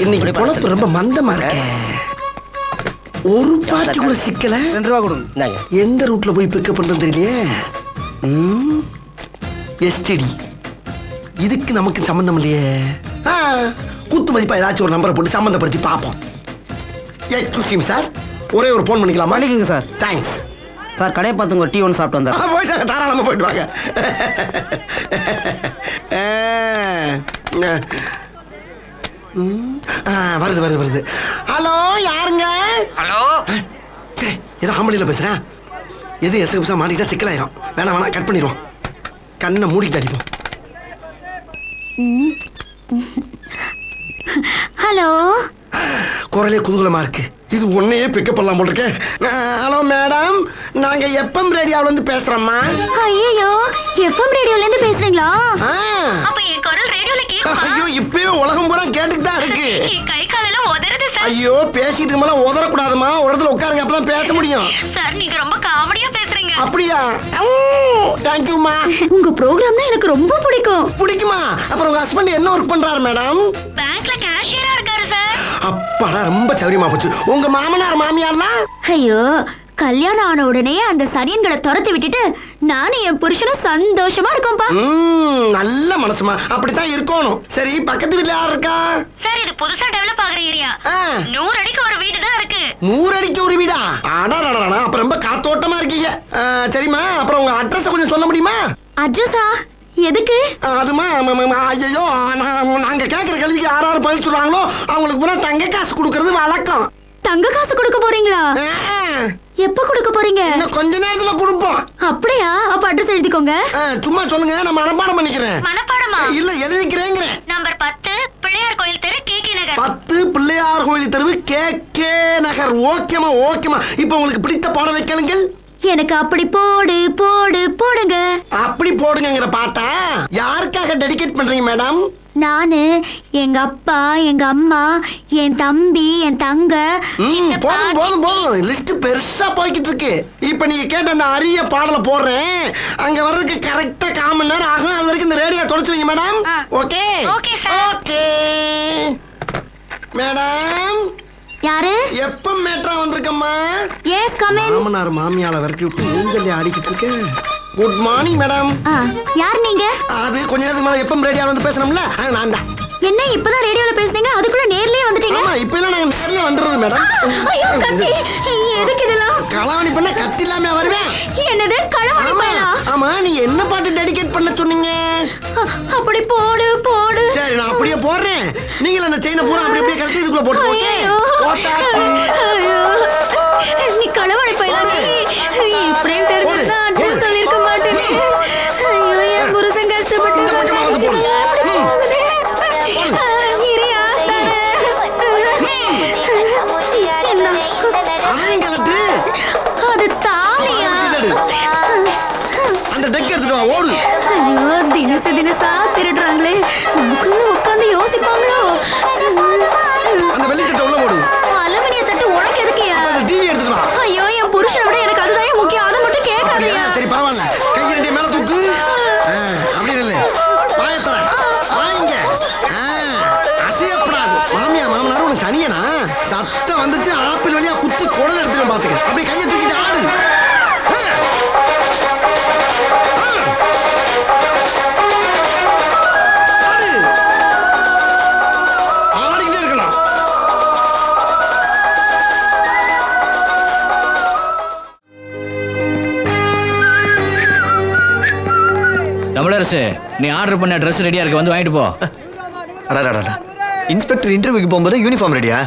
இன்னைக்கு பொழப்பு ரொம்ப மந்தமா இருக்க. ஒரு பாட்டி கூட சிக்கல. 2 ரூபா கொடுங்க. எந்த ரூட்ல போய் பிக்கப் பண்றது தெரியலையே. எஸ்டிடி இதுக்கு நமக்கு சம்பந்தம் இல்லையே. குத்து மதிப்பா ஏதாச்சும் ஒரு நம்பரை போட்டு சம்பந்தப்படுத்தி பார்ப்போம். எக்ஸ்கியூஸ் சார், ஒரே ஒரு போன் பண்ணிக்கலாமா? பண்ணிக்கங்க சார். Thanks sir. கடையை பார்த்துங்க, டீ ஒன்று சாப்பிட்டு வந்தா. போயிட்டாங்க, தாராளமா போயிட்டு வாங்க. வருது வருது வருது. ஹலோ, யாருங்க? ஹலோ, ஏதோ ஆம்பளையில பேசுறேன். எது எசகுசா மாட்டிக்கிட்டா சிக்கலாயிரும். வேணாம் வேணாம், கட் பண்ணிடுவோம். கண்ணை மூடிக்கிட்டு அடிப்போம். ஹலோ, குரலே குதூகலமா இருக்கு. இது உன்னையே பிக்கப் பண்ணலாம் போல இருக்கேன். ஹலோ மேடம், நாங்க எஃப்எம் ரேடியோல இருந்து பேசுறோம்மா. ஐயோ, எஃப்எம் ரேடியோல இருந்து பேசுறீங்களா? அப்ப என் குரல் ரேடியோல கேக்குமா? ஐயோ, இப்பவே உலகம் பூரா கேட்டுட்டு தான் இருக்கு. என் கை கால் எல்லாம் உதறுது சார். ஐயோ, பேசிட்டு மேல உதறக்கூடாதுமா. ஒரு இடத்துல உட்காருங்க, அப்பதான் பேச முடியும். சார், நீங்க ரொம்ப காமெடியா பேசுறீங்க. அப்படியா? தேங்க்யூமா. உங்க ப்ரோகிராம்னா எனக்கு ரொம்ப பிடிக்கும். பிடிக்குமா? அப்புறம் உங்க ஹஸ்பண்ட் என்ன ஒர்க் பண்றாரு மேடம்? பேங்க்ல கேஷியரா இருக்காரு சார். அப்பாடா, ரொம்ப சௌரியமா போச்சு. உங்க மாமனார் மாமியார்லாம்? ஐயோ, கல்யாணம் ஆன உடனே அந்த சனியன்களை துரத்தி விட்டுட்டு நானும் என் புருஷனும் சந்தோஷமா இருக்கோம்பா. நல்ல மனசுமா, அப்படித்தான் இருக்கணும். சரி, பக்கத்து வீட்டுல யார் இருக்கா? சார், இது புதுசா டெவலப் ஆகுற ஏரியா. 100 அடிக்கு ஒரு வீடு தான் இருக்கு. 100 அடிக்கு ஒரு வீடா? அடாடா, அப்ப ரொம்ப காத்தோட்டமா இருக்கீங்க. சரிம்மா, அப்புறம் உங்க அட்ரஸ் கொஞ்சம் சொல்ல முடியுமா? அட்ரஸா? எதுக்கு? அதுமா, ஐயோ, நாங்க கேக்குற கேள்விக்கு யாராரு பதில் சொல்றாங்களோ அவங்களுக்கு பூரா தங்க காசு கொடுக்கறது வழக்கம். தங்க காசு கொடுக்க போறீங்களா? எப்ப கொடுக்க போறீங்க? இன்னும் கொஞ்ச நேரத்துல கொடுப்போம். அப்படியா? அப்ப அட்ரஸ் எழுதிக்கோங்க. சும்மா சொல்லுங்க, நான் மனப்பாடம் பண்ணிக்கிறேன். மனப்பாடமா? இல்ல, எழுதிக்கிறேங்க. நம்பர் 10 பிள்ளையார் கோயில் தெரு, கேகே நகர். 10 பிள்ளையார் கோயில் தெரு, கேகே நகர். ஓகேமா ஓகேமா. இப்ப உங்களுக்கு பிடித்த பாடலை கேளுங்கள். எனக்கு அப்படி போடு போடு போடுங்க. அப்படி போடுங்கிற பாட்டா யாருக்காக டெடிகேட் பண்றீங்க மேடம்? நானு, எங்க அப்பா, எங்க அம்மா, என் தம்பி, என் தங்க. போதும் போதும் போதும், லிஸ்ட் பெருசா போய்கிட்டு இருக்கு. இப்ப நீங்க கேட்ட அந்த அரிய பாடலை போடுறேன். அங்க வர்றதுக்கு கரெக்டா 1/4 மணி நேரம் ஆகும். அது வரைக்கும் இந்த ரேடியோ தொடச்சு வைங்க மேடம். Okay okay madam. யாரு? எப்ப மேட்ரா வந்திருக்கம்மா? S, come in. மாமனார் மாமியால விரட்டி விட்டு ஊஞ்சல் ஆடிக்கிட்டு இருக்கேன். Good morning madam. யார் நீங்க? அது கொஞ்ச நேரத்துக்கு மேல எஃப்எம் ரேடியோல வந்து பேசணும்ல, நான் தான். என்ன இப்பதான் ரேடியோல பேசுனீங்க, அதுக்குள்ள நேர்லயே வந்துட்டீங்க? ஆமா, இப்ப எல்லாம் நாங்க நேர்ல வந்துறது மேடம். ஐயோ, கத்தி. எதுக்கு இதெல்லாம்? களவாணி பண்ண கத்தி இல்லாம வருவேன். என்னது, களவாணி பண்ணா? ஆமா, நீங்க என்ன பாட்டு டெடிகேட் பண்ண சொன்னீங்க? அப்படி போடு போடு. சரி, நான் அப்படியே போடுறேன். நீங்க அந்த செயினை பூரா அப்படியே கழட்டி இதுக்குள்ள போட்டு. ஓகே, போட்டாச்சு. நீ களவாணி பண்ணல. இப்படியே தெரிஞ்சா அட்ரஸ் சொல்லிருக்க மாட்டேனே. ஐயோ, என் புருஷன் கஷ்டப்பட்டு இந்த பக்கமா வந்து போடு. அதையும் கலட்டு. அது தாலியா? அந்த டெக் எடுத்துட்டு வா, ஓடு. ஐயோ, தினசா திருடுறாங்களே. நமக்குன்னு உட்காந்து யோசிப்பாங்களோ. அந்த வெள்ளித்தட்டை உள்ள போடு. அலுமினிய தட்டு உனக்கு எதுக்குயா? டிவி எடுத்துட்டு வா. ஐயோ, என் புருஷனை விட எனக்கு அதுதான் முக்கியம். அதை மட்டும் கேட்காதயா? சரி, பரவாயில்ல. கை ரெண்டு மேல தூக்கு. அப்படி இல்லை, வாயத்தர வாங்க. அசையப்படாது. மாமியா மாமனாரும் உனக்கு தனியனா? சத்தம் வந்துச்சு, ஆப்பிள் வழியா குத்தி குடல் எடுத்துட்டு பாத்துக்க. அப்படியே கையை தூக்கிட்டு ஆடு. ஆடிக்கிட்டே இருக்கலாம். தமிழரசு, நீ ஆர்டர் பண்ண ட்ரெஸ் ரெடியா இருக்கு, வந்து வாங்கிட்டு போ. அடாடா, இன்ஸ்பெக்டர் இன்டர்வியூக்கு போகும்போது யூனிஃபார்ம் ரெடியா?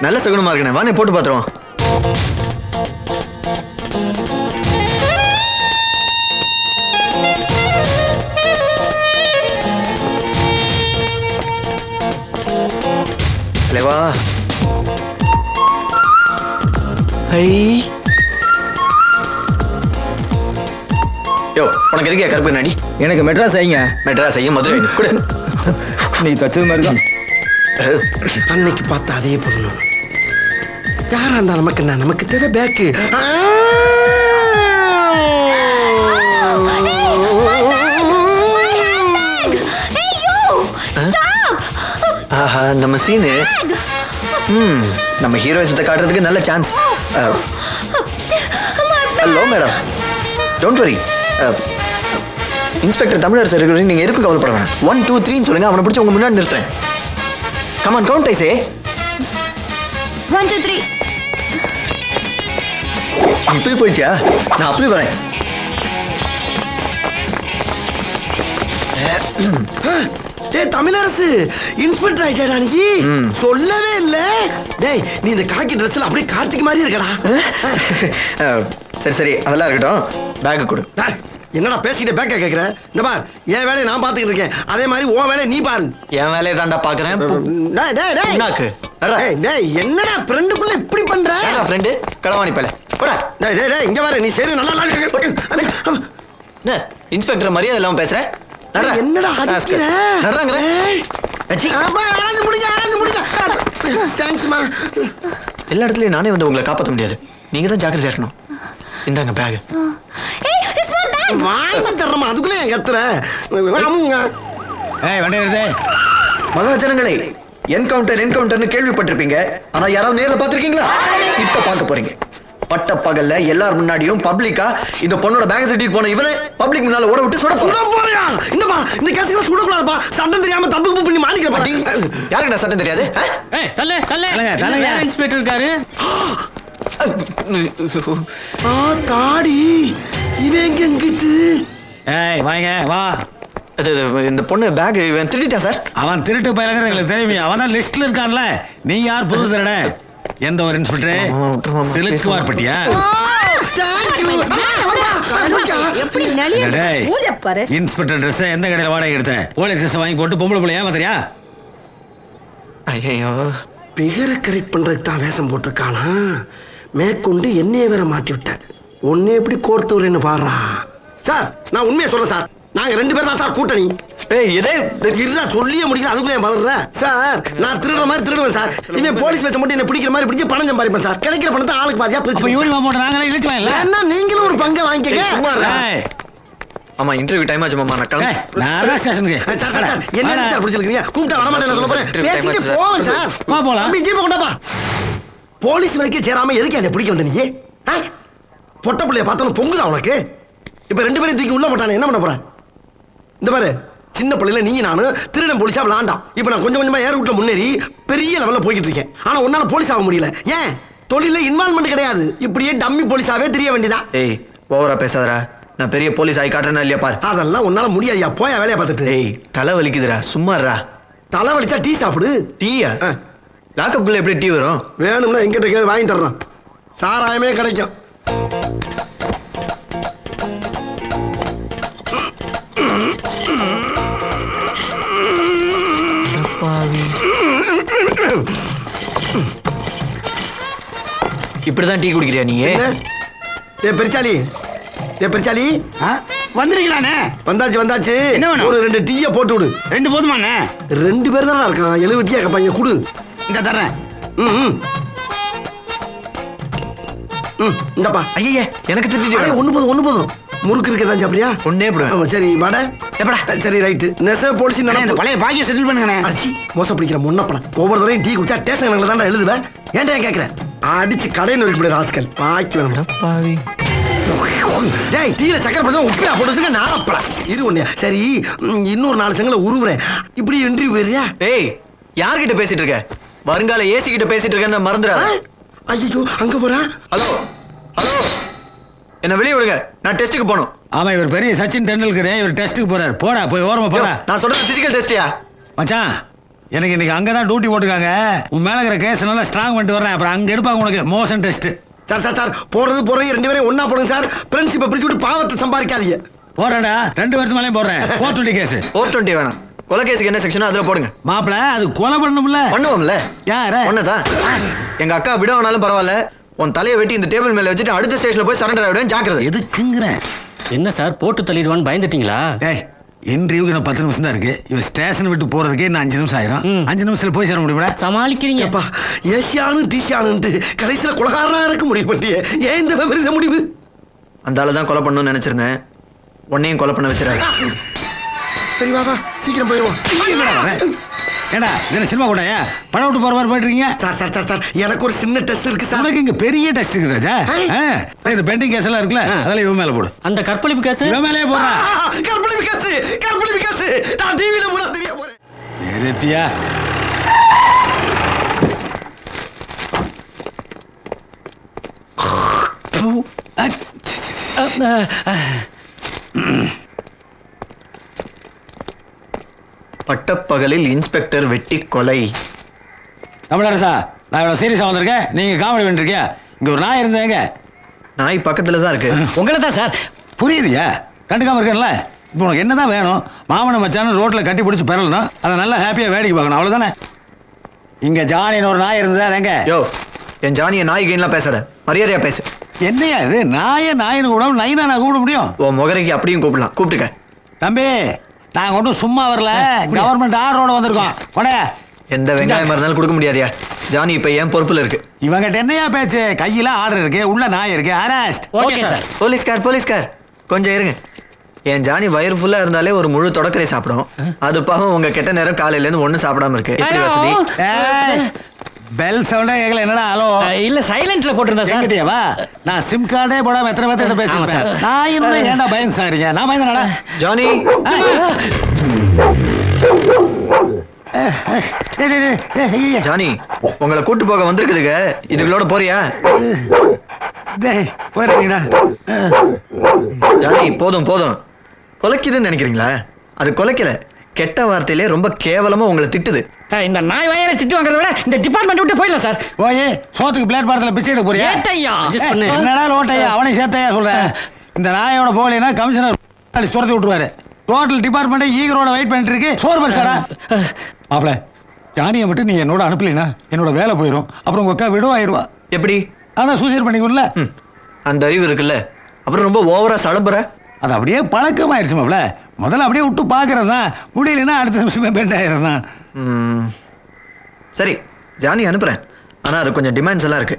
நல்ல சகுனமா இருக்கேன். வாங்க போட்டு பாத்துருவோம். வா. ஹை, யோ, உனக்கு எதுக்கே கருப்பு நாடி? எனக்கு மெட்ராஸ் ஐங்க. மெட்ராஸ் ஐயா, மதுரை கூட. நீ தச்சது மாதிரி தான். அன்னைக்கு பார்த்தா அதே பொண்ணு. யாரா இருந்தா நமக்கு என்ன? நமக்கு தேவை பேக்கு. ஆஹா நம்ம சீனு நம்ம ஹீரோயிசத்தை காட்டுறதுக்கு நல்ல chance. Hello madam, don't worry. Inspector Tamilarasu இருக்கிறது நீங்க எதுக்கு கவலைப்பட வேணாம். 1 2 3 சொல்லுங்க, அவனை பிடிச்சி உங்க முன்னாடி நிறுத்துறேன். கமான் கவுண்ட் ஐ சே. 1 2 3. இப்படி போயிடுச்சா? நான் அப்படி வரேன். டேய் தமிழரசு, இன்ஸ்பெக்டர் ஆயிட்டா நீ? சொல்லவே இல்ல. டேய் நீ இந்த காக்கி ட்ரெஸ்ல அப்படியே கார்த்திக் மாதிரி இருக்கடா. சரி சரி அதெல்லாம் இருக்கட்டும், பேக் கொடு. என்னடா பேசிக்கிட்டே பேக்க கேக்குற? இந்த பார், என் வேலையை நான் பாத்துக்கிட்டு இருக்கேன், அதே மாதிரி உன் வேலையை நீ பாரு. என் வேலையை தாண்டா பாக்குறேன். டேய் டேய் டேய் டேய் என்னடா ஃப்ரெண்டுக்குள்ள இப்படி பண்ற? ஏடா ஃப்ரெண்ட் களவாணி பையல போடா. டேய் டேய் டேய் இங்க பாரு, நீ சரி நல்லா என்ன இன்ஸ்பெக்டர் மரியாதை இல்லாம பேசுற? என்னடா அடிக்கிற? நடறாங்கற. அச்சி ஆராய்ச்சி முடிங்க. தேங்க்ஸ்மா. எல்லா இடத்துலயும் நானே வந்து உங்களை காப்பாற்ற முடியாது, நீங்க தான் ஜாக்கிரதையா இருக்கணும். இந்தாங்க பேக். வாங்கி தர்றமா, அதுக்குள்ள என் கத்துற. மகாஜனங்களே, என்கவுண்டர்னு கேள்விப்பட்டிருப்பீங்க, ஆனா யாராவது நேர்ல பாத்திருக்கீங்களா? இப்ப பார்க்க போறீங்க. பட்ட பகல்ல எல்லார் முன்னாடியும் பப்ளிக்கா இந்த பொண்ணோட பேக் தட்டிட்டு போன இவனை பப்ளிக் முன்னால ஓட விட்டு சுட போறியா? இந்த கேஸ்ல சுடக்கூடாதுப்பா, சட்டம் தெரியாம தப்பு பண்ணி மாட்டிக்கிறப்பா. யாருக்கு சட்டம் தெரியாது? இன்ஸ்பெக்டர் இருக்காரு. தாடி இவன் எங்கிட்டு? வாங்க வா. இந்த பொண்ணு பேக் இவன் திருடிட்டான் சார். அவன் திருட்டு பயிலங்கிறது எங்களுக்கு தெரியுமே, அவன் தான் லிஸ்ட்ல இருக்கான்ல. நீ யார் புது திருட? எந்த ஒரு இன்ஸ்பெக்டர்? திலீப்குமார் பட்டியா? இன்ஸ்பெக்டர் ட்ரெஸ் எந்த கடையில வாடகை எடுத்த? போலீஸ் ட்ரெஸ் வாங்கி போட்டு பொம்பளை பிள்ளை ஏமாத்திரியா? ஐயோ, பிகரை கரெக்ட் பண்றதுக்கு தான் வேஷம் போட்டிருக்கானா? மேற்கொண்டு என்னைய வேற மாட்டி விட்டார். ஒன்னே எப்படி கோர்த்து வரேன்னு பாடுறா. சார் நான் உண்மையை சொல்றேன் சார், நாங்க 2 பேர் தான் சார் கூட்டணி. இருடா சொல்லியே முடிக்கல, அதுக்குள்ள ஏன் பதற? சார் நான் திருடுற மாதிரி திருடுவேன் சார். இவன் போலீஸ் வேஷம் போட்டு என்ன பிடிக்கிற மாதிரி பிடிச்சி பணம் சம்பாதிப்பேன் சார். கிடைக்கிற பணத்தை ஆளுக்கு பாதியா பிரிச்சு யூனிஃபார்ம் போட்டு நாங்களே இழுச்சு வாங்கல. என்ன நீங்களும் ஒரு பங்கை வாங்கிக்கங்க. ஆமா இன்டர்வியூ டைம் ஆச்சு மாமா. நான் ஸ்டேஷனுக்கு என்ன சார் பிடிச்சிருக்கீங்க? கூப்பிட்டா வர மாட்டேன் சொல்ல போறேன். பேசிட்டு போவேன் சார். வா போலாம். ஜீப்பை கொண்டாப்பா. போலீஸ் வேலைக்கே சேராம எதுக்கு என்ன பிடிக்க வந்த நீ? பொட்ட பிள்ளைய பார்த்தாலும் பொங்குதா உனக்கு? இப்ப 2 பேரையும் தூக்கி உள்ள போட்டானே, என்ன பண்ண போற? இந்த பாரு, சின்ன பிள்ளைல நீ நானும் திருடன் போலீஸா விளாண்டாம். இப்ப நான் கொஞ்சம் கொஞ்சமா ஏர் ரூட்ல முன்னேறி பெரிய லெவல்ல போய்கிட்டு இருக்கேன். ஆனா உன்னால போலீஸ் ஆக முடியல. ஏன்? தொழில இன்வால்வ்மெண்ட் கிடையாது. இப்படியே டம்மி போலீஸாவே தெரிய வேண்டியதான். ஏய் ஓவரா பேசாதடா, நான் பெரிய போலீஸ் ஆகி காட்டுறேன்னா இல்லையா பாரு. அதெல்லாம் உன்னால முடியாதியா, போயா வேலையை பார்த்துட்டு. ஏய் தலை வலிக்குதுடா, சும்மாறா. தலை வலிச்சா டீ சாப்பிடு. டீயா? லாக்கப்புக்குள்ள எப்படி டீ வரும்? வேணும்னா எங்கிட்ட கேள்வி வாங்கி தர்றோம். சாராயமே கிடைக்கும். இப்படிதான் டீ குடிக்கிறியா நீ? பெருச்சாலி வந்துருக்கலானே. வந்தாச்சு. என்ன வேணும்? ஒரு 2 டீயை போட்டு விடு. 2 போதுமாண்ணே? 2 பேர் தானே இருக்கான். 70 டீயா கப்பாங்க, குடு. இந்த தர்றேன். இந்தப்பா. ஐயா எனக்கு தெரிஞ்சு ஒண்ணு போதும். முறுக்கு இருக்கதான் அப்படியா? ஒன்னே போடு. சரி வட எப்படா? சரி ரைட்டு. நெச போலீஸ் இந்த பழைய பாக்கிய செட்டில் பண்ணுங்கண்ணே. அச்சி மோசம் பிடிக்கிற முன்னப்படம். ஒவ்வொரு தடவையும் டீ குடிச்சா டேஸ்ட் கணக்குல தான் எழுதுவேன். ஏன்டா கேட்கிறேன்? அடிச்சு கடையில் நொறுக்கி போடுற ராஸ்கல். பாக்கி வேணும் பாவி. டேய் டீல சக்கரை போட்டு உப்பா போட்டுங்க. நாப்படா இது ஒண்ணு. சரி இன்னொரு 4 செங்கல உருவுறேன். இப்படி இன்டர்வியூ வேறியா? ஏய் யார்கிட்ட பேசிட்டு இருக்க? வருங்கால ஏசி கிட்ட பேசிட்டு இருக்கேன்னு மறந்துடாத. ஐயோ அங்க போறா. ஹலோ என்ன வெளியே விடுங்க, நான் டெஸ்ட்டுக்கு போகணும். ஆமா இவர் பெரிய சச்சின் டெண்டுல்கர், இவர் டெஸ்ட்டுக்கு போறாரு. போடா போய் ஓரமா போடா. நான் சொல்றது பிசிக்கல் டெஸ்டியா மச்சான்? எனக்கு இன்னைக்கு அங்கதான் டியூட்டி போட்டுருக்காங்க. உன் மேல இருக்கிற கேஸ் நல்லா ஸ்ட்ராங் பண்ணிட்டு வரேன். அப்புறம் அங்க எடுப்பாங்க உனக்கு மோஷன் டெஸ்ட். சார் போறது 2 பேரையும் ஒன்னா போடுங்க சார். பிரின்சிபல் பிரிச்சு விட்டு பாவத்தை சம்பாதிக்காதீங்க. போறேன்டா 2 பேருக்கு மேலேயும் போடுறேன். 420 கேஸ். 420 வேணாம். கொலை கேஸுக்கு என்ன செக்ஷனோ அதுல போடுங்க. மாப்பிள அது கொலை பண்ணணும்ல. பண்ணுவோம்ல. யார? ஒன்னதான். எங்க அக்கா விட வேணாலும் பரவாயில்ல, உன் தலையை வெட்டி இந்த டேபிள் மேல வச்சுட்டு அடுத்த ஸ்டேஷன்ல போய் சரண்டர் ஆயிடுவேன். ஜாக்கிரதை. எதுக்குங்கிற? என்ன சார் போட்டு தள்ளிடுவான்னு பயந்துட்டீங்களா? ஏய் இன்டர்வியூக்கு நான் 10 நிமிஷம் தான் இருக்கு. இவன் ஸ்டேஷன் விட்டு போறதுக்கே நான் 5 நிமிஷம் ஆயிரும். 5 நிமிஷத்துல போய் சேர முடியுமா? சமாளிக்கிறீங்க. ஏசியானு டிசியானு கடைசியில கொலகாரனா இருக்க முடியும் பட்டியே. ஏன் இந்த விபரீத முடிவு? அந்த ஆளு தான் கொலை பண்ணணும்னு நினைச்சிருந்தேன். உன்னையும் கொலை பண்ண வச்சிடாரு. சரி வா சீக்கிரம் போயிடுவோம். எங்கடா வர? ஏடா இது சினிமா கூடயா படம் விட்டு போற மாதிரி போயிட்டு இருக்கீங்க? சார் சார் சார் சார் எனக்கு ஒரு சின்ன டெஸ்ட் இருக்கு சார். உனக்கு இங்க பெரிய டெஸ்ட் இருக்கு ராஜா. இந்த பெண்டிங் கேஸ் எல்லாம் இருக்குல்ல, அதெல்லாம் இவன் மேல போடு. அந்த கற்பழிப்பு கேஸ் இவன் மேலே போடுறா. கற்பழி விகாசு, கற்பழி விகாசு. நான் டிவில கூட தெரிய போறேன். நிறுத்தியா? பட்டப்பகலில் இன்ஸ்பெக்டர் வெட்டி கொலை. தமிழரசா, நான் இவ்வளவு சீரியஸா வந்திருக்கேன், நீங்க காமெடி பண்ணிருக்கியா? இங்க ஒரு நாய் இருந்தேங்க. நாய் பக்கத்துல தான் இருக்கு. உங்களை தான் சார். புரியுதுயா, கண்டுக்காம இருக்கேன்ல. இப்போ உனக்கு என்னதான் வேணும்? மாமன மச்சான ரோட்ல கட்டி பிடிச்சி பெறலாம், அதை நல்லா ஹாப்பியா வேடிக்கை பார்க்கணும், அவ்வளவுதானே? இங்க ஜானின்னு ஒரு நாய் இருந்ததா எங்க? யோ, என் ஜானிய நாய் கெயின்லாம் பேசாத, மரியாதையா பேசு. என்னையா இது? நாயின்னு கூட நைனா நான் கூப்பிட முடியும்? உன் முகரைக்கு அப்படியும் கூப்பிடலாம், கூப்பிட்டுக்க. தம்பி, நாங்க ஒன்றும் சும்மா வரல, கவர்மெண்ட் ஆர்டரோட வந்திருக்கோம். கொடையா எந்த வெங்காயம் இருந்தாலும் கொடுக்க முடியாதியா. ஜானி இப்ப ஏன் பொறுப்புல இருக்கு. இவங்கிட்ட என்னையா பேச்சு? கையில ஆர்டர் இருக்கு, உள்ள நாய் இருக்கு. அரெஸ்ட். Okay sir. போலீஸ்கார் கொஞ்சம் இருங்க. என் ஜானி வயிறு ஃபுல்லா இருந்தாலே ஒரு முழு தொடக்கரை சாப்பிடும். அது பாவம் உங்க கெட்ட நேரம் காலையில இருந்து ஒண்ணும் சாப்பிடாம இருக்கு. எப்படி வசதி? பெல் சவுண்டே கேட்கல. என்னடா ஹலோ? இல்ல சைலண்ட்ல போட்டிருந்தா சார். என்கிட்டயா வா? நான் சிம் கார்டே போடாம எத்தனை பேர்த்த பேசிருப்பேன். ஆமா, நான் இருந்தா ஏன்டா பயம் சாரிங்க? நான் பயந்தேனடா. ஜானி, ஜானி உங்களை கூட்டு போக வந்திருக்குதுங்க. இதுகளோட போறியா? போயிருக்கீங்களா? ஜானி போதும் கொலைக்குதுன்னு நினைக்கிறீங்களா? அது கொலைக்கல, கெட்ட வார்த்தையிலே ரொம்ப கேவலமா உங்களை திட்டுது. இந்த நாய் வயல திட்டு வாங்குறத விட இந்த டிபார்ட்மெண்ட் விட்டு போயிடலாம் சார். போய் சோத்துக்கு பிளேட் பாரத்தில் பிச்சை எடுக்க போறியா? ஏட்டையா என்னடா லோட்டையா? அவனை சேர்த்தையா சொல்றேன். இந்த நாயோட போகலைன்னா கமிஷனர் துரத்தி விட்டுருவாரு. டோட்டல் டிபார்ட்மெண்ட் ஈகரோட வெயிட் பண்ணிட்டு இருக்கு. சோறு பரிசாரா மாப்பிள, ஜானியை மட்டும் நீ என்னோட அனுப்பலினா என்னோட வேலை போயிடும். அப்புறம் உங்க அக்கா விடுவாயிருவா. எப்படி? ஆனா சூசைட் பண்ணிக்கல. அந்த அறிவு இருக்குல்ல, அப்புறம் ரொம்ப ஓவரா சளம்புற. அது அப்படியே பழக்கமாயிருச்சு மாப்பிள. முதல்ல அப்படியே விட்டு பாக்குறது தான், முடியலன்னா அடுத்த நிமிஷமே பெண்ட் ஆயிரும் தான். சரி, ஜானி அனுப்புறேன். ஆனா அது கொஞ்சம் டிமாண்ட்ஸ் எல்லாம் இருக்கு.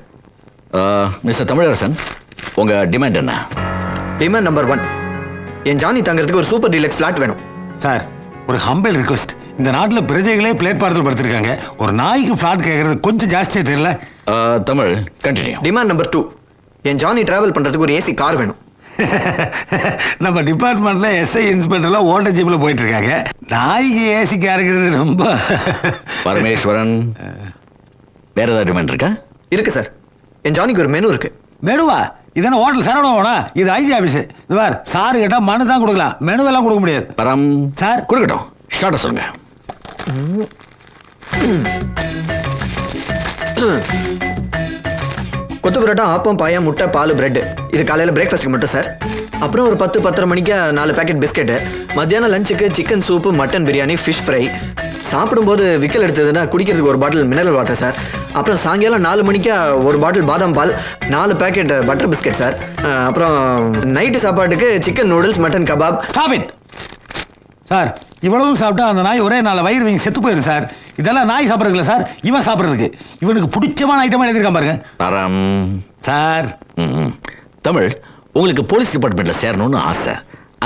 மிஸ்டர் தமிழரசன், உங்க டிமாண்ட் என்ன? டிமாண்ட் நம்பர் 1, என் ஜானி தங்கறதுக்கு ஒரு சூப்பர் டீலக்ஸ் ஃபிளாட் வேணும். சார், ஒரு ஹம்பிள் ரிக்வெஸ்ட். இந்த நாட்டில் பிரஜைகளே பிளேட் பாரத்தில் படுத்திருக்காங்க. ஒரு நாய்க்கு ஃபிளாட் கேட்கறது கொஞ்சம் ஜாஸ்தியா தெரியல? தமிழ் கண்டினியூ. டிமாண்ட் நம்பர் 2, என் ஜானி டிராவல் பண்றதுக்கு ஒரு ஏசி கார் வேணும். நம்ம டிபார்ட்மெண்ட்ல எஸ்ஐ இன்ஸ்பெக்டர்லாம் ஓட்ட ஜீப்ல போயிட்டு இருக்காங்க. நாய்க்கு ஏசி காருங்கிறது ரொம்ப. பரமேஸ்வரன், வேற ஏதாவது டிமாண்ட் இருக்கா? இருக்கு சார், என் ஜானிக்கு ஒரு மெனு இருக்கு. மெனுவா? இதென்ன ஹோட்டல் சரவணா? இது ஐஜி ஆபீஸ். இது பார், சாரு கேட்டா மனு தான் கொடுக்கலாம், மெனு எல்லாம் கொடுக்க முடியாது. பரம் சார் கொடுக்கட்டும், ஷார்ட்டா சொல்லுங்க. கொத்து பரோட்டா, ஆப்பம், பாயா, முட்டை, பால், பிரெட். இது காலையில பிரேக்ஃபாஸ்ட்டுக்கு மட்டும் சார். அப்புறம் ஒரு 10-10:30 மணிக்கு 4 பேக்கெட் பிஸ்கெட்டு. மத்தியானம் லஞ்சுக்கு chicken soup, mutton biryani, fish fry. சாப்பிடும்போது விக்கல் எடுத்ததுன்னா குடிக்கிறதுக்கு ஒரு பாட்டில் மினரல் வாட்டர் சார். அப்புறம் சாயங்காலம் 4 மணிக்கு ஒரு பாட்டில் பாதாம் பால், 4 பேக்கெட் பட்டர் பிஸ்கெட் சார். அப்புறம் நைட்டு சாப்பாட்டுக்கு chicken noodles, mutton kebab. Stop it sir. இவ்வளவும் சாப்பிட்டா அந்த நாய் ஒரே நாள் வயிறு வீங்கி செத்து போயிடும் சார். இதெல்லாம் நாய் சாப்பிட்றதுல சார், இவன் சாப்பிட்றதுக்கு. இவனுக்கு பிடிச்சமான ஐட்டமா எழுதிருக்கான் பாருங்க. பரம் சார், தமிழ், உங்களுக்கு போலீஸ் டிபார்ட்மெண்ட்ல சேரணும்னு ஆசை.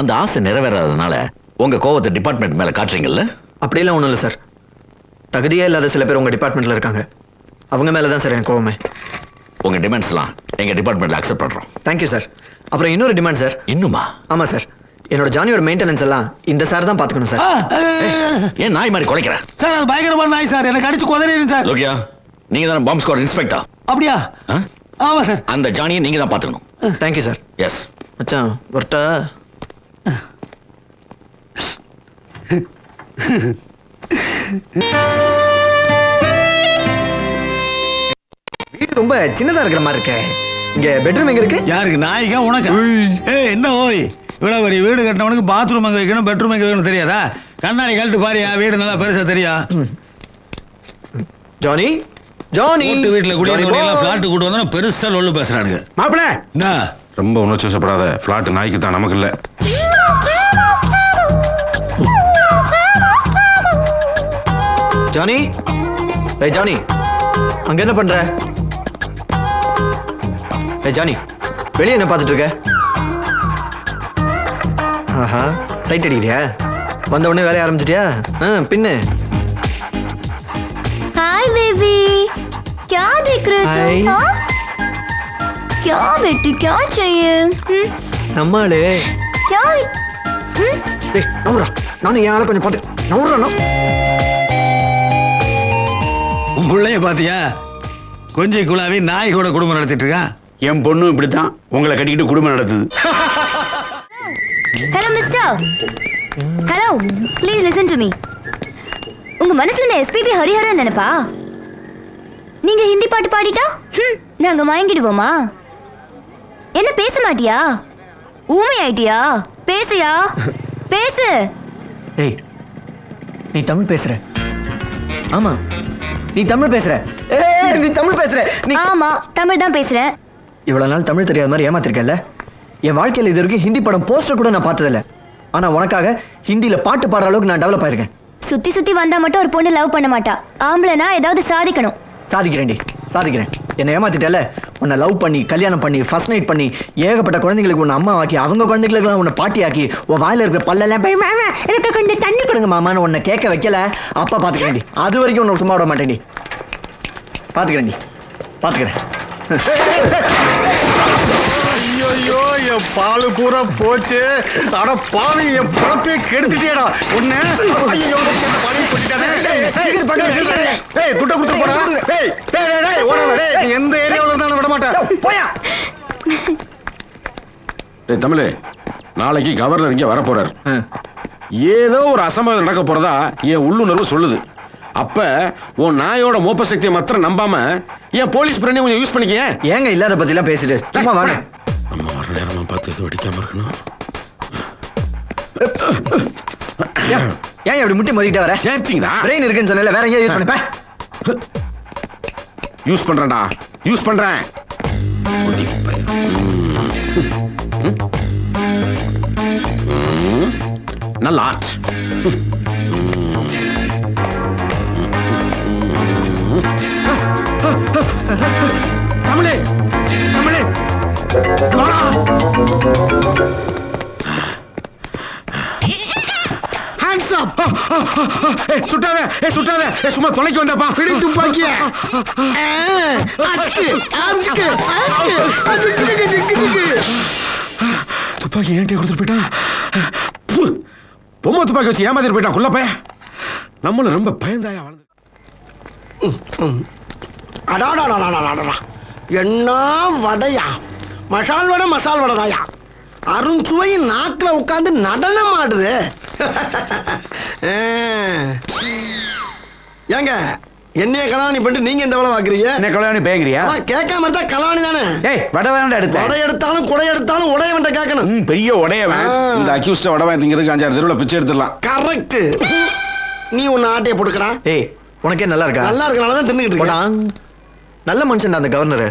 அந்த ஆசை நிறைவேறாததுனால உங்க கோவத்தை டிபார்ட்மெண்ட் மேல காட்டுறீங்கல்ல? அப்படியெல்லாம் ஒன்றும் இல்லை சார். தகுதியே இல்லாத சில பேர் உங்க டிபார்ட்மெண்ட்ல இருக்காங்க. அவங்க மேல தான் சார் என் கோவமே. உங்க டிமாண்ட்ஸ்லாம் எங்க டிபார்ட்மெண்ட்ல அக்செப்ட் பண்றோம். Thank you sir. அப்புறம் இன்னொரு டிமாண்ட் சார். இன்னுமா? ஆமா சார், என்னோட ஜானியோட மெயின்டெனன்ஸ் எல்லாம் இந்த சார் தான் பாத்துக்கணும் சார். ஏன் நாய் மாதிரி குலைக்கிற? சார் அது பயங்கரமான நாய் சார், எனக்கு அடிச்சு குதறிடுது சார். லோகியா, நீங்க தானே பாம்பு ஸ்குவாட் இன்ஸ்பெக்டர்? அப்படியா? ஆமா சார். அந்த ஜானியை நீங்க தான் பாத்துக்கணும். Thank you sir. எஸ். மச்சான் வரட்டா? வீடு ரொம்ப சின்னதா இருக்கிற மாதிரி இருக்கே. இங்க பெட்ரூம் எங்க இருக்கு? யாருக்கு? நாய்க்கா உனக்கு? ஏய் என்ன ஓய், இவ்வளவு பெரிய வீடு கட்டினவனுக்கு பாத்ரூம் எங்க வைக்கணும், பெட்ரூம் எங்க வைக்கணும் தெரியாதா? கண்ணாடி கழட்டு பாரியா, வீடு நல்லா பெருசா தெரியும். ஜானி, ஜானி வீட்டு வீட்டுல குடியிருந்தவங்க பிளாட் கூட்டு வந்தா பெருசா லொல்லு பேசுறானுங்க. மாப்பிள, என்ன ரொம்ப உணர்ச்சி வசப்படாத. பிளாட் நாய்க்கு தான், நமக்கு இல்ல. ஜானி, ஏய் ஜானி, அங்க என்ன பண்ற? ஏய் ஜானி, வெளியே என்ன பார்த்துட்டு இருக்க? ஆஹா, சைட் அடிக்கிறியா? வந்த உடனே வேலைய ஆரம்பிச்சிட்டியா? பின்னு. हाय बेबी, क्या देख रहे Hi. तुम? हाँ? क्या बेटी क्या चाहिए? நம்மாளு. क्या? டேய் நவுறா. நானும் என் ஆளை கொஞ்சம் பார்த்து நவுறா. உன் பிள்ளைய பாத்தியா? கொஞ்சம் குழாவி நாய் கூட குடும்பம் நடத்திட்டு இருக்கான். என் பொண்ணும் இப்படித்தான் உங்களை கட்டிக்கிட்டு குடும்பம் நடத்துது. Hello mister, hello please listen to me. உங்க மனசுல நான் எஸ்பிபி ஹரிஹரன் நினைப்பா? நீங்க ஹிந்தி பாட்டு பாடிட்டா நாங்க வாங்கிடுவோமா? என்ன பேச மாட்டியா? ஊமை ஆயிட்டியா? பேசுயா, பேசு. ஏய் நீ தமிழ் பேசுற? ஆமா நீ தமிழ் பேசுற. ஏய் நீ தமிழ் பேசுற. நீ ஆமா தமிழ் தான் பேசுறேன். இவ்வளவு நாள் தமிழ் தெரியாத மாதிரி ஏமாத்திருக்கல. என் வாழ்க்கையில இது வரைக்கும் ஹிந்தி படம் போஸ்டர் கூட நான் பார்த்ததில்ல. ஆனா உனக்காக ஹிந்தியில பாட்டு பாடுற அளவுக்கு நான் டெவலப் ஆயிருக்கேன். சுத்தி சுத்தி வந்தா மட்டும் ஒரு பொண்ணு லவ் பண்ண மாட்டா. ஆம்பளைனா ஏதாவது சாதிக்கணும். சாதிக்கிறேன்டி, சாதிக்கிறேன். என்னை ஏமாத்திட்டல. உன்னை லவ் பண்ணி கல்யாணம் பண்ணி ஃபர்ஸ்ட் நைட் பண்ணி ஏகப்பட்ட குழந்தைங்களுக்கு உன்னை அம்மா ஆக்கி அவங்க குழந்தைகளுக்கு உன்னை பாட்டி ஆக்கி உன் வாயில இருக்கிற பல்லெல்லாம் போய் மாமா எனக்கு கொஞ்சம் தண்ணி கொடுங்க மாமான்னு உன்னை கேட்க வைக்கல. அப்பா பாத்துக்கிறேன்டி. அது வரைக்கும் உன்னை சும்மா விட மாட்டேன்டி. பாத்துக்கிறேன்டி, பாத்துக்கிறேன். ஐயோ என் பால் பூரா போச்சு. அட பாவி என் பழப்பே கெடுத்துட்டேடா. ஒண்ணு ஐயோ பால் போட்டுட்டானே. ஏய் துட்ட குடுத்து போடா. ஏய் டேய் டேய் ஓடாத டேய். நீ எந்த ஏரியாவுல இருந்தாலும் விட மாட்டேன். போயா. டேய் தமிழே, நாளைக்கு கவர்னர் இங்க வர போறாரு. ஏதோ ஒரு அசம்பாவிதம் நடக்க போறதா என் உள்ளுணர்வு சொல்லுது. அப்ப உன் நாயோட மோப்ப சக்தியை மாத்திரம் நம்பாம என் போலீஸ் பிரச்சனை கொஞ்சம் யூஸ் பண்ணிக்க. ஏங்க இல்லாத பத்தி எல்லாம் பேசிட்டு சும்மா வாங்க. நம்ம வர நேரமா பார்த்து எதுவும் வெடிக்காம இருக்கணும். ஏன் இப்படி முட்டி மோதிக்கிட்டே வர? சேர்த்தீங்களா? பிரெயின் இருக்குன்னு சொன்னல, வேற எங்கேயும் யூஸ் பண்ணிப்பேன். யூஸ் பண்றேன்டா, யூஸ் பண்றேன். நல்ல ஆர்ட். தமிழே, தமிழே ஹேண்ட்ஸ் அப். சுட்டாத, சுட்டாத. சும்மா தொலைக்கு வந்தப்பா. பிடி துப்பாக்கிய. துப்பாக்கி ஏன்ட்டே கொடுத்துட்டு போயிட்டான். பொம்மை துப்பாக்கி வச்சு ஏமாத்திட்டு போயிட்டான் குள்ள பையன். நம்மளும் ரொம்ப பயந்தாயா வாழ்ந்து. அடாடாடாடாடாடா, என்ன வடையா? மசால் வடை, மசால் வடைதாயா? அருண்சுவை நாக்குல உட்கார்ந்து நடனம் ஆடுது. ஏங்க என்னைய கலாவணி பண்ணிட்டு நீங்க இந்த வேலை பாக்குறீங்க? என்ன கல்யாணி பேங்கிறியா? கேட்காம இருந்தா கலாவணி தானே. ஏய் வடை வேண்டாம் எடுத்து. வடை எடுத்தாலும் குடை எடுத்தாலும் உடைய வேண்ட கேட்கணும். பெரிய உடையவன். இந்த அக்யூஸ்ட உடவன் திங்கிறதுக்கு 5-6 தெருவுல பிச்சை எடுத்துடலாம். கரெக்ட். நீ உன்னை ஆட்டைய போட்டுக்கிறான். ஏய் உனக்கே நல்லா இருக்கா? நல்லா இருக்கனாலதான் தின்னுக்கிட்டு இருக்கேன். நல்ல மனுஷன் அந்த கவர்னர்.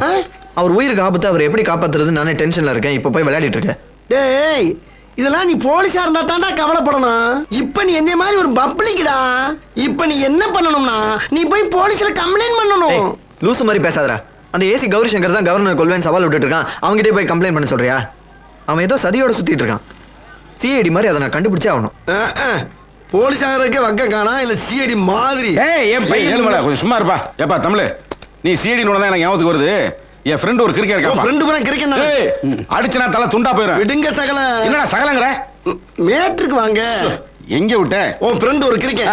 அவர் உயிருக்கு ஆபத்து, அவர் எப்படி காப்பாத்துறது நானே டென்ஷன்ல இருக்கேன். இப்ப போய் விளையாடிட்டு இருக்கேன். டேய் இதெல்லாம் நீ போலீஸா இருந்தா தாண்டா கவலைப்படணும். இப்ப நீ என்ன மாதிரி ஒரு பப்ளிக்டா. இப்ப நீ என்ன பண்ணணும்னா நீ போய் போலீஸ்ல கம்ப்ளைண்ட் பண்ணணும். லூசு மாதிரி பேசாதடா. அந்த ஏசி கௌரி சங்கர் தான் கவர்னர் கொல்வேன் சவால் விட்டுட்டு இருக்கான். அவங்ககிட்ட போய் கம்ப்ளைண்ட் பண்ண சொல்றியா? அவன் ஏதோ சதியோட சுத்திட்டு இருக்கான். சிஐடி மாதிரி அதை நான் கண்டுபிடிச்சே ஆகணும். போலீஸ் ஆகிறதுக்கே வக்க காணா இல்ல சிஐடி மாதிரி. ஏய் என் பையன் ஏழுமலை கொஞ்சம் சும்மா இருப்பா. ஏப்பா தமிழ், நீ சிஐடி நோட தான் எனக்கு ஞாபகத்துக்கு வருது. என் ஃப்ரெண்ட் ஒரு கிரிக்கெட் இருக்கான். ஃப்ரெண்ட் பூரா கிரிக்கெட். ஏய் அடிச்சனா தலை துண்டா போயிடும். விடுங்க சகல. என்னடா சகலங்கற? மேட்ருக்கு வாங்க. எங்க விட்ட? உன் ஃப்ரெண்ட் ஒரு கிரிக்கெட்.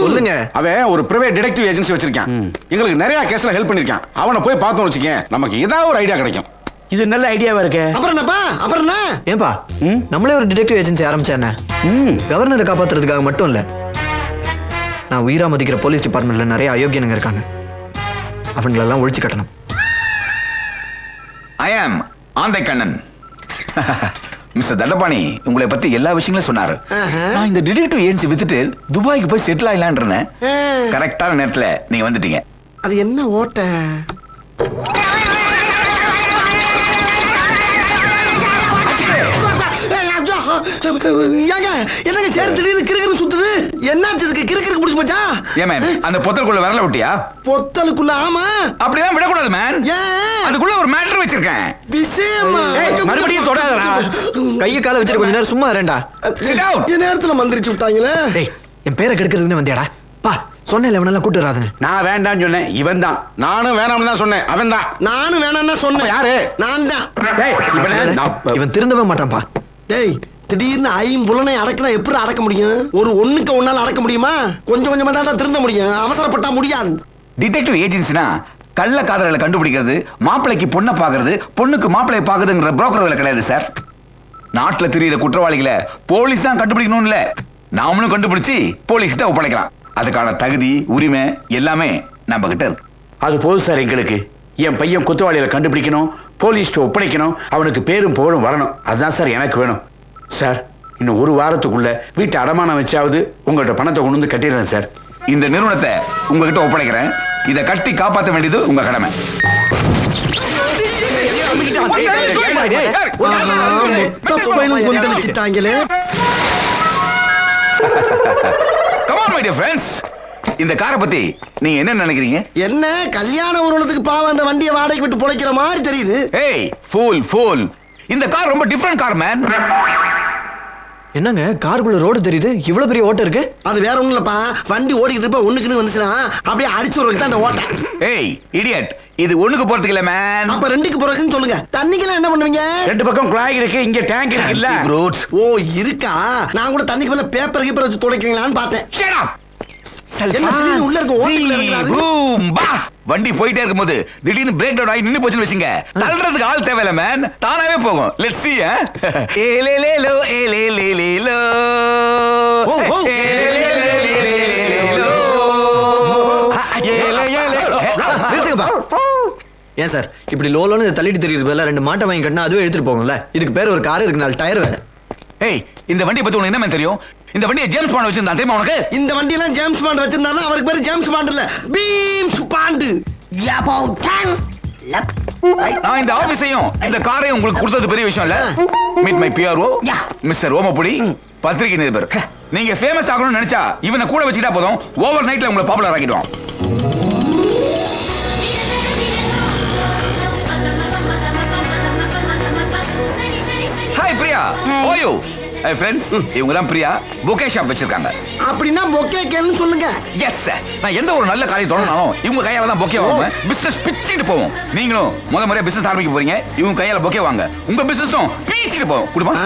சொல்லுங்க. அவன் ஒரு பிரைவேட் டிடெக்டிவ் ஏஜென்சி வச்சிருக்கான். எங்களுக்கு நிறைய கேஸ்ல ஹெல்ப் பண்ணிருக்கான். அவனை போய் பார்த்தோம் வச்சுக்கேன், நமக்கு ஏதாவது ஒரு ஐடியா கிடைக்கும். இது நல்ல ஐடியாவா இருக்கு. அப்புறம் என்னப்பா? அப்புறம் என்ன? ஏன்பா நம்மளே ஒரு டிடெக்டிவ் ஏஜென்சி ஆரம்பிச்சா என்ன? கவர்னரை காப்பாத்துறதுக்காக மட்டும் இல்ல. நான் உயிரா மதிக்கிற போலீஸ் டிபார்ட்மெண்ட்ல நிறைய அயோக்கியனுங்க இருக்காங்க. அவங்களெல்லாம் ஒழிச்சு கட்டணும். ஐ ஆம் ஆந்தை கண்ணன். மிஸ்டர் தண்டபாணி உங்களை பத்தி எல்லா விஷயங்களும் சொன்னாரு. நான் இந்த டிடெக்டிவ் ஏஜென்சி வித்துட்டு துபாய்க்கு போய் செட்டில் ஆயிலான்னு இருந்தேன். கரெக்டான நேரத்துல நீங்க வந்துட்டீங்க. அது என்ன ஓட்ட? ஏங்க என்னங்க சேர் திடீர்னு கிறுகிறு சுத்துது என்னாச்சு இதுக்கு கிறுகிறு பிடிச்சு போச்சா ஏன் மேன் அந்த பொத்தலுக்குள்ள விரல விட்டியா? பொத்தலுக்குள்ள ஆமா அப்படிலாம் விடக்கூடாது மேன். ஏன் அதுக்குள்ள ஒரு மேட்டர் வச்சிருக்கேன். விஷயமா மறுபடியும் தொடாதடா. கையை காலை வச்சுட்டு கொஞ்ச நேரம் சும்மா இரண்டா. Sit down. என் நேரத்துல மந்திரிச்சு விட்டாங்களே. டேய் என் பேரை கெடுக்கிறதுன்னு வந்தியாடா? பா சொன்னேன் இவனெல்லாம் கூட்டு வராதுன்னு. நான் வேண்டாம்னு சொன்னேன், இவன் தான். நானும் வேணாம்னு தான் சொன்னேன், அவன் தான். நானும் வேணாம்னு சொன்னேன். யாரு? நான் தான். டேய், இவன் திருந்தவே மாட்டான்பா. டேய் திடீர்னு ஐம்புலனை அடக்கினா எப்படி அடக்க முடியும்? ஒரு ஒண்ணுக்கு ஒன்னால அடக்க முடியுமா? கொஞ்சம் கொஞ்சமா தான் திருந்த முடியும், அவசரப்பட்டா முடியாது. டிடெக்டிவ் ஏஜென்சினா கள்ள காதலை கண்டுபிடிக்கிறது, மாப்பிளைக்கு பொண்ணை பாக்குறது, பொண்ணுக்கு மாப்பிளை பாக்குறதுங்கிற புரோக்கர் வேலை கிடையாது சார். நாட்டுல தெரியுற குற்றவாளிகளை போலீஸ் தான் கண்டுபிடிக்கணும் இல்ல, நாமளும் கண்டுபிடிச்சு போலீஸ்கிட்ட ஒப்படைக்கலாம். அதுக்கான தகுதி உரிமை எல்லாமே நம்ம கிட்ட இருக்கு. அது போதும் சார் எங்களுக்கு. என் பையன் குற்றவாளிகளை கண்டுபிடிக்கணும், போலீஸ்ட்டு ஒப்படைக்கணும், அவனுக்கு பேரும் புகழும் வரணும். அதுதான் சார் எனக்கு வேணும். சார் இன்னும் ஒரு வாரத்துக்குள்ள வீட்டை அடமானம் வச்சாவது உங்கள்கிட்ட பணத்தை கொண்டு வந்து கட்டிடுறேன் சார். இந்த நிறுவனத்தை உங்ககிட்ட ஒப்படைக்கிறேன். இதை கட்டி காப்பாற்ற வேண்டியது உங்க கடமை. தப்பையிலும் கொந்தளிச்சிட்டாங்களே. Come on my dear friends. இந்த காரை பத்தி நீங்க என்ன நினைக்கிறீங்க? என்ன கல்யாண ஊர்வலத்துக்கு பாவம் அந்த வண்டியை வாடகைக்கு விட்டு பொழைக்கிற மாதிரி தெரியுது. ஏய் ஃபூல். இந்த கார் ரொம்ப டிஃபரண்ட் கார் மேன். என்னங்க காருக்குள்ள ரோடு தெரியுது, இவ்வளவு பெரிய ஓட்டம் இருக்கு? அது வேற ஒண்ணும் இல்லப்பா, வண்டி ஓடிக்கிட்டு இருப்ப ஒண்ணுக்குன்னு வந்துச்சுன்னா அப்படியே அடிச்சு ஒரு தான் அந்த ஓட்டம். ஏய் இடியட், இது ஒண்ணுக்கு போறதுக்கு இல்ல மேன். அப்ப ரெண்டுக்கு போறதுன்னு சொல்லுங்க. தண்ணிக்கெல்லாம் என்ன பண்ணுவீங்க? ரெண்டு பக்கம் குழாய் இருக்கு, இங்க டேங்க் இருக்கு இல்ல. ரோட்ஸ். ஓ இருக்கா, நான் கூட தண்ணிக்கு மேல பேப்பர் கீப்பர் வச்சு துடைக்கிறீங்களான்னு பார்த்தேன். Shut up. என்ன திடீர்னு உள்ள இருக்க ஓட்டுக்குள்ள இருக்கிறாரு? பூம் பா. வண்டி போயிட்டே இருக்கும்போது திடீர்னு பிரேக் டவுன் ஆகி நின்னு போச்சுன்னு வச்சுங்க, தள்ளுறதுக்கு ஆள் தேவையில்ல மேன், தானாவே போகும். Let's see. ஏலேலேலோ ஏலேலேலேலோ. ஓ ஓ ஏலேலேலேலோ. நிறுத்துங்கப்பா. ஏன் சார் இப்படி லோலோன்னு தள்ளிட்டு தெரியுது பதிலா ரெண்டு மாட்டை வாங்கி கட்டினா அதுவே எடுத்துட்டு போகும்ல. இதுக்கு பேர் ஒரு கார், இதுக்கு 4 டயர் வேற. ஏய் இந்த வண்டியை பத்தி உனக்கு என்ன தெரியும்? இந்த வண்டியை ஜேம்ஸ் பாண்ட் வச்சிருந்தான் தெரியுமா உனக்கு? இந்த வண்டி எல்லாம் ஜேம்ஸ் பாண்ட் வச்சிருந்தாருன்னா அவருக்கு பேரு ஜேம்ஸ் பாண்ட் இல்ல, பீம்ஸ் பாண்ட். நான் இந்த ஆபீஸையும் இந்த காரையும் உங்களுக்கு கொடுத்தது பெரிய விஷயம் இல்ல. மீட் மை பிஆர்ஓ மிஸ்டர் ஓமப்புடி, பத்திரிகை நிருபர். நீங்க ஃபேமஸ் ஆகணும்னு நினைச்சா இவனை கூட வச்சுக்கிட்டா போதும், ஓவர் நைட்ல உங்களை பாப்புலர் ஆக்கிடுவான். ஹாய் பிரியா, ஓயோ ஃப்ரெண்ட்ஸ், இவங்க தான் பிரியா, பொக்கே ஷாப் வச்சிருக்காங்க. அப்படின்னா பொக்கே கேளுன்னு சொல்லுங்க. எஸ் சார், நான் எந்த ஒரு நல்ல காரியம் தொடங்கினாலும் இவங்க கையால தான் பொக்கே வாங்குவேன். பிசினஸ் பிச்சிட்டு போவோம். நீங்களும் முத முறையா பிசினஸ் ஆரம்பிக்க போறீங்க, இவங்க கையால பொக்கே வாங்க, உங்க பிசினஸும் பீச்சிட்டு போவோம். குடும்பம்